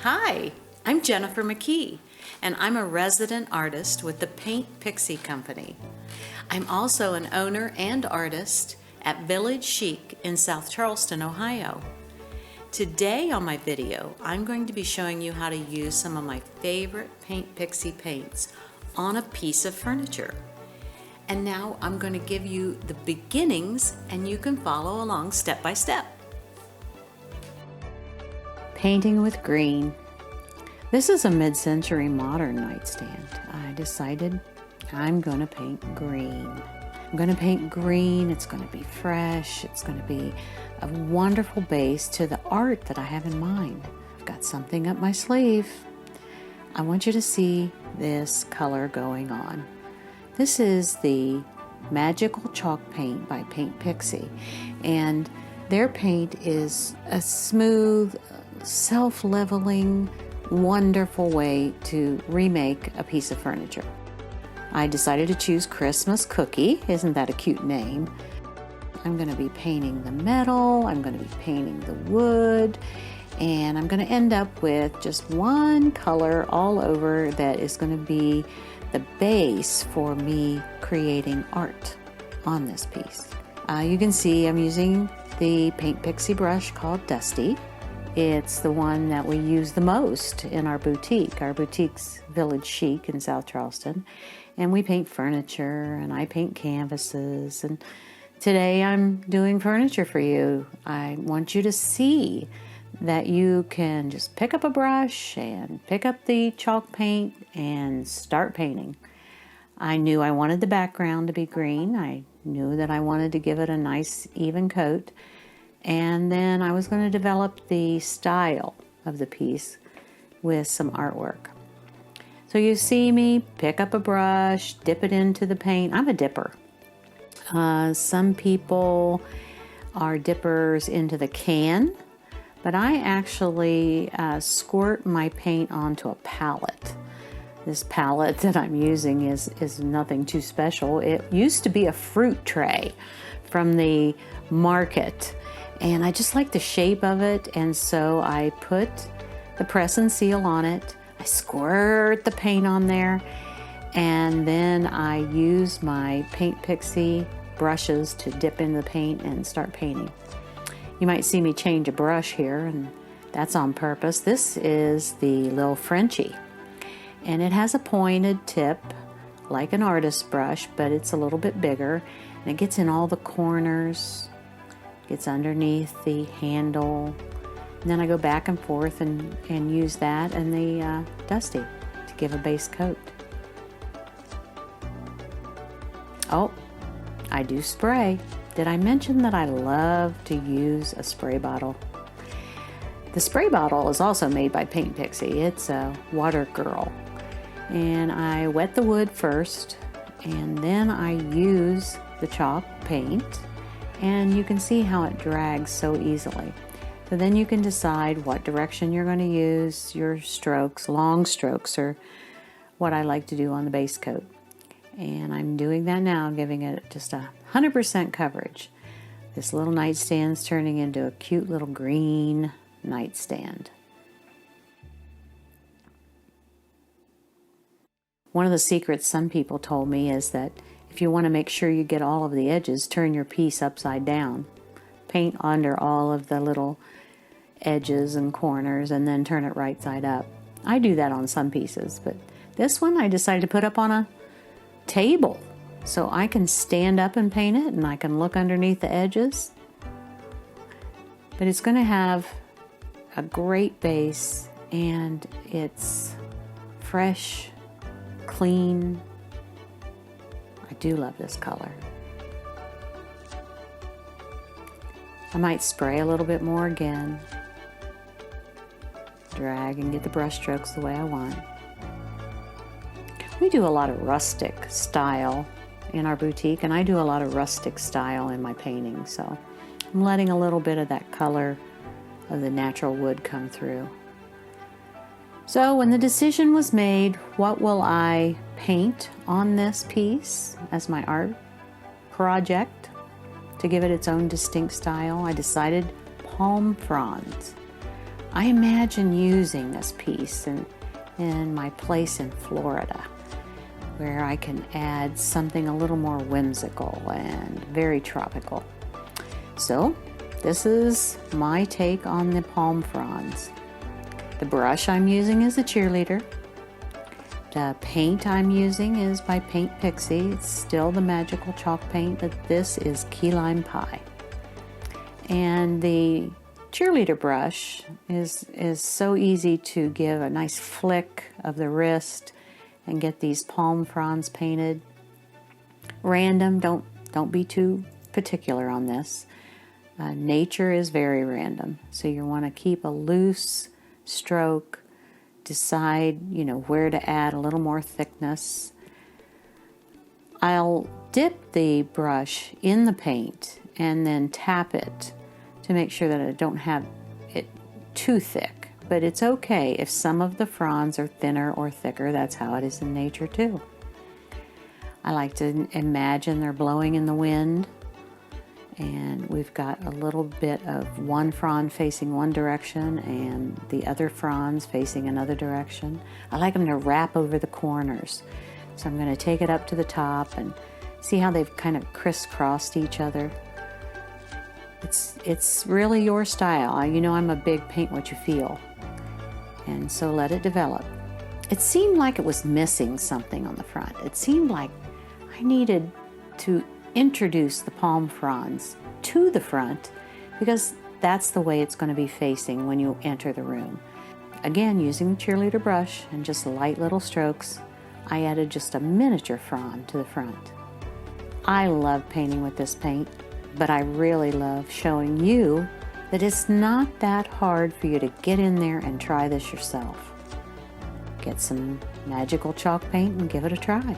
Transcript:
Hi, I'm Jennifer McKee, and I'm a resident artist with the Paint Pixie Company. I'm also an owner and artist at Village Chic in South Charleston, Ohio. Today on my video, I'm going to be showing you how to use some of my favorite Paint Pixie paints on a piece of furniture. And now I'm going to give you the beginnings and you can follow along step by step. Painting with green. This is a mid-century modern nightstand. I decided I'm going to paint green. I'm going to paint green. It's going to be fresh. It's going to be a wonderful base to the art that I have in mind. I've got something up my sleeve. I want you to see this color going on. This is the Magical Chalk Paint by Paint Pixie, and their paint is a smooth, self-leveling, wonderful way to remake a piece of furniture. I decided to choose Christmas Cookie. Isn't that a cute name? I'm going to be painting the metal, I'm going to be painting the wood, and I'm going to end up with just one color all over that is going to be the base for me creating art on this piece. You can see I'm using the Paint Pixie brush called Dusty. It's the one that we use the most in our boutique. Our boutique's Village Chic in South Charleston, and we paint furniture and I paint canvases, and today I'm doing furniture for you. I want you to see that you can just pick up a brush and pick up the chalk paint and start painting. I knew I wanted the background to be green. I knew that I wanted to give it a nice even coat. And then I was going to develop the style of the piece with some artwork. So you see me pick up a brush, dip it into the paint. I'm a dipper. Some people are dippers into the can, but I actually squirt my paint onto a palette. This palette that I'm using is nothing too special. It used to be a fruit tray from the market, and I just like the shape of it, and so I put the press and seal on it. I squirt the paint on there, and then I use my Paint Pixie brushes to dip in the paint and start painting. You might see me change a brush here, and that's on purpose. This is the little Frenchie, and it has a pointed tip like an artist brush, but it's a little bit bigger, and it gets in all the corners, gets underneath the handle, and then I go back and forth and use that and the Dusty to give a base coat. Oh, I do spray. Did I mention that I love to use a spray bottle? The spray bottle is also made by Paint Pixie. It's a Water Girl. And I wet the wood first, and then I use the chalk paint, and you can see how it drags so easily. So then you can decide what direction you're going to use. Your strokes, long strokes, are what I like to do on the base coat. And I'm doing that now, giving it just 100% coverage. This little nightstand's turning into a cute little green nightstand. One of the secrets some people told me is that if you want to make sure you get all of the edges, turn your piece upside down. Paint under all of the little edges and corners and then turn it right side up. I do that on some pieces, but this one I decided to put up on a table so I can stand up and paint it and I can look underneath the edges. But it's going to have a great base, and it's fresh, clean. I do love this color. I might spray a little bit more again, drag and get the brush strokes the way I want. We do a lot of rustic style in our boutique, and I do a lot of rustic style in my painting, so I'm letting a little bit of that color of the natural wood come through. So when the decision was made, what will I paint on this piece as my art project to give it its own distinct style, I decided palm fronds. I imagine using this piece in my place in Florida, where I can add something a little more whimsical and very tropical. So this is my take on the palm fronds. The brush I'm using is a cheerleader. The paint I'm using is by Paint Pixie. It's still the magical chalk paint, but this is key lime pie. And the cheerleader brush is so easy to give a nice flick of the wrist and get these palm fronds painted. Random, don't be too particular on this. Nature is very random, so you want to keep a loose stroke. Decide, where to add a little more thickness. I'll dip the brush in the paint and then tap it to make sure that I don't have it too thick. But it's okay if some of the fronds are thinner or thicker. That's how it is in nature too. I like to imagine they're blowing in the wind, and we've got a little bit of one frond facing one direction and the other fronds facing another direction. I like them to wrap over the corners. So I'm going to take it up to the top and see how they've kind of crisscrossed each other. It's really your style. I'm a big paint what you feel. And so let it develop. It seemed like it was missing something on the front. It seemed like I needed to introduce the palm fronds to the front because that's the way it's going to be facing when you enter the room. Again, using the cheerleader brush and just light little strokes, I added just a miniature frond to the front. I love painting with this paint, but I really love showing you that it's not that hard for you to get in there and try this yourself. Get some magical chalk paint and give it a try.